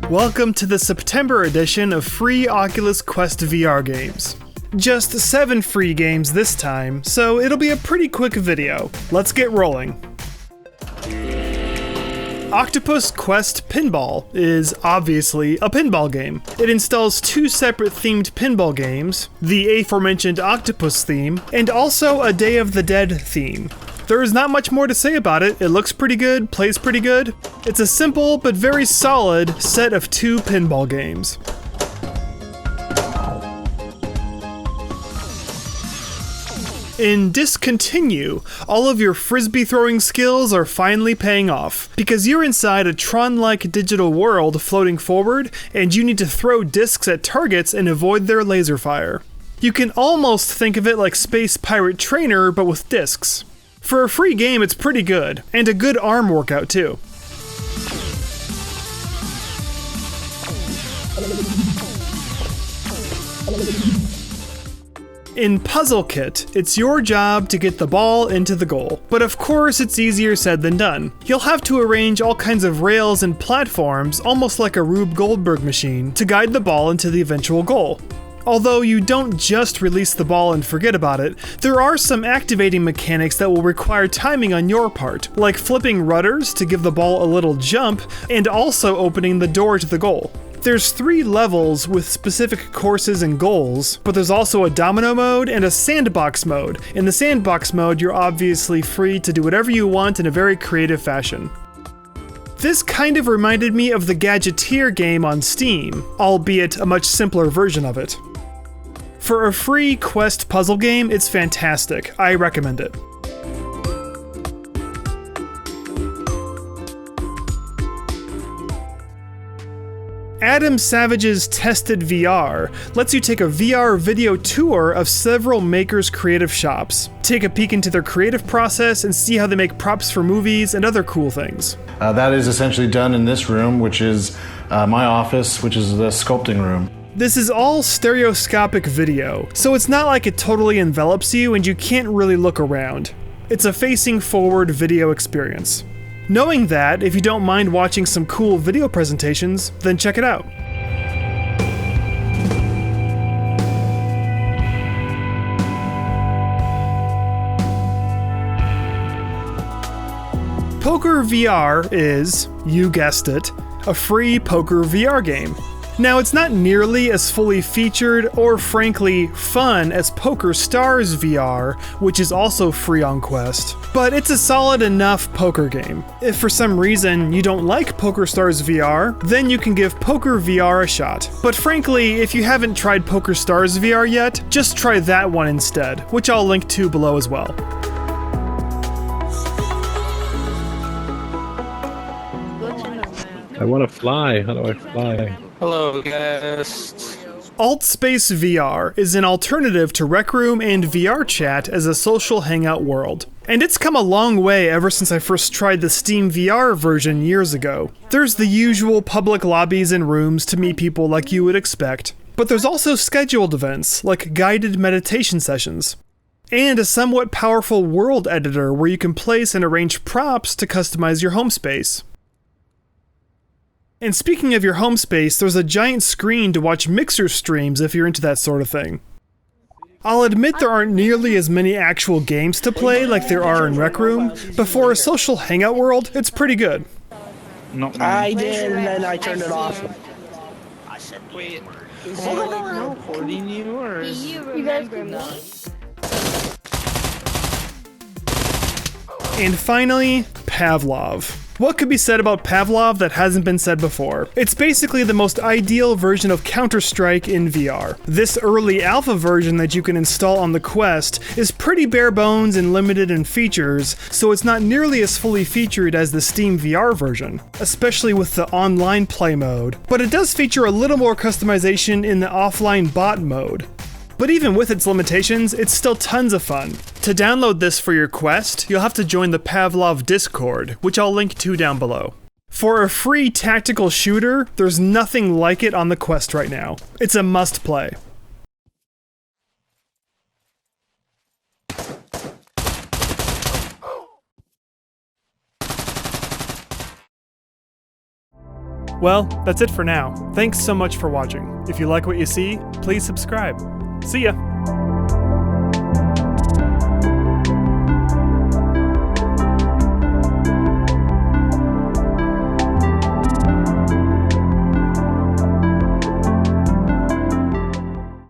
Welcome to the September edition of free Oculus Quest VR games. Just 7 free games this time, so it'll be a pretty quick video. Let's get rolling. Octopus Quest Pinball is obviously a pinball game. It installs 2 separate themed pinball games, the aforementioned Octopus theme, and also a Day of the Dead theme. There is not much more to say about it. It looks pretty good, plays pretty good. It's a simple but very solid set of 2 pinball games. In Discontinue, all of your frisbee throwing skills are finally paying off, because you're inside a Tron-like digital world floating forward, and you need to throw discs at targets and avoid their laser fire. You can almost think of it like Space Pirate Trainer, but with discs. For a free game, it's pretty good, and a good arm workout too. In Puzzle Kit, it's your job to get the ball into the goal. But of course, it's easier said than done. You'll have to arrange all kinds of rails and platforms, almost like a Rube Goldberg machine, to guide the ball into the eventual goal. Although you don't just release the ball and forget about it, there are some activating mechanics that will require timing on your part, like flipping rudders to give the ball a little jump, and also opening the door to the goal. There's 3 levels with specific courses and goals, but there's also a domino mode and a sandbox mode. In the sandbox mode, you're obviously free to do whatever you want in a very creative fashion. This kind of reminded me of the Gadgeteer game on Steam, albeit a much simpler version of it. For a free Quest puzzle game, it's fantastic. I recommend it. Adam Savage's Tested VR lets you take a VR video tour of several makers' creative shops. Take a peek into their creative process and see how they make props for movies and other cool things. That is essentially done in this room, which is my office, which is the sculpting room. This is all stereoscopic video, so it's not like it totally envelops you and you can't really look around. It's a facing forward video experience. Knowing that, if you don't mind watching some cool video presentations, then check it out. Poker VR is, you guessed it, a free poker VR game. Now, it's not nearly as fully featured or frankly fun as PokerStars VR, which is also free on Quest, but it's a solid enough poker game. If for some reason you don't like PokerStars VR, then you can give Poker VR a shot. But frankly, if you haven't tried PokerStars VR yet, just try that one instead, which I'll link to below as well. I want to fly. How do I fly? Hello, guys. AltspaceVR is an alternative to Rec Room and VR Chat as a social hangout world. And it's come a long way ever since I first tried the Steam VR version years ago. There's the usual public lobbies and rooms to meet people like you would expect, but there's also scheduled events like guided meditation sessions. And a somewhat powerful world editor where you can place and arrange props to customize your home space. And speaking of your home space, there's a giant screen to watch Mixer streams if you're into that sort of thing. I'll admit there aren't nearly as many actual games to play like there are in Rec Room, but for a social hangout world, it's pretty good. I did, and then I turned it off. Wait, is it like recording you, or is You remember me? And finally, Pavlov. What could be said about Pavlov that hasn't been said before? It's basically the most ideal version of Counter-Strike in VR. This early alpha version that you can install on the Quest is pretty bare bones and limited in features, so it's not nearly as fully featured as the Steam VR version, especially with the online play mode. But it does feature a little more customization in the offline bot mode. But even with its limitations, it's still tons of fun. To download this for your Quest, you'll have to join the Pavlov Discord, which I'll link to down below. For a free tactical shooter, there's nothing like it on the Quest right now. It's a must-play. Well, that's it for now. Thanks so much for watching. If you like what you see, please subscribe. See ya!